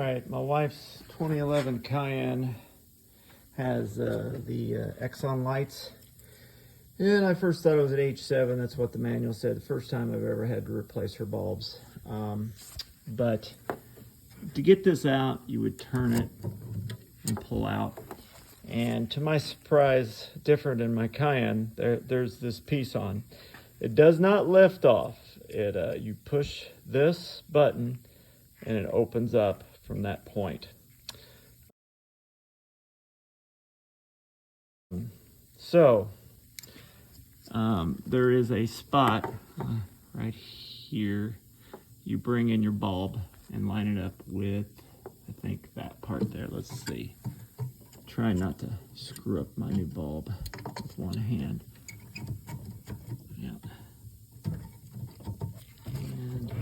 right, my wife's 2011 Cayenne has the Xeon lights. And I first thought it was an H7. That's what the manual said. The first time I've ever had to replace her bulbs. But to get this out, you would turn it and pull out. And to my surprise, different in my Cayenne, there's this piece on. It does not lift off. You push this button and it opens up from that point. So there is a spot right here. You bring in your bulb and line it up with, I think, that part there. Let's see. Try not to screw up my new bulb with one hand. Yeah. And,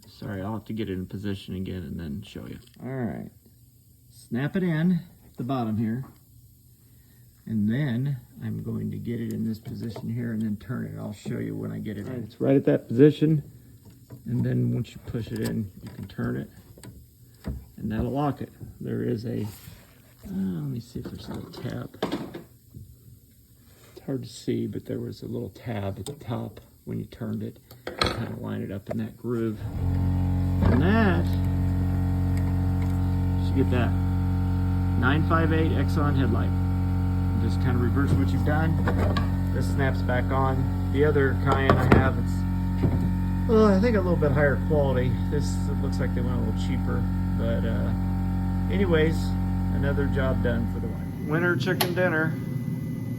sorry, I'll have to get it in position again and then show you. All right. Snap it in at the bottom here. And then I'm going to get it in this position here and then turn it. I'll show you when I get it in. It's right at that position. And then once you push it in, you can turn it. And that'll lock it. There is a, let me see if there's a little tab. It's hard to see, but there was a little tab at the top when you turned it. You kind of line it up in that groove. And that, you get that 958 Xeon headlight. And just kind of reverse what you've done. This snaps back on. The other Cayenne I have, it's, well, I think a little bit higher quality. This, it looks like they went a little cheaper. But anyways, another job done for the wife. Winter chicken dinner.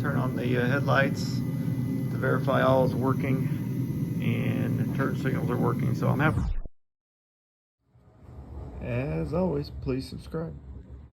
Turn on the headlights to verify all is working and turn signals are working, so I'm happy. As always, please subscribe.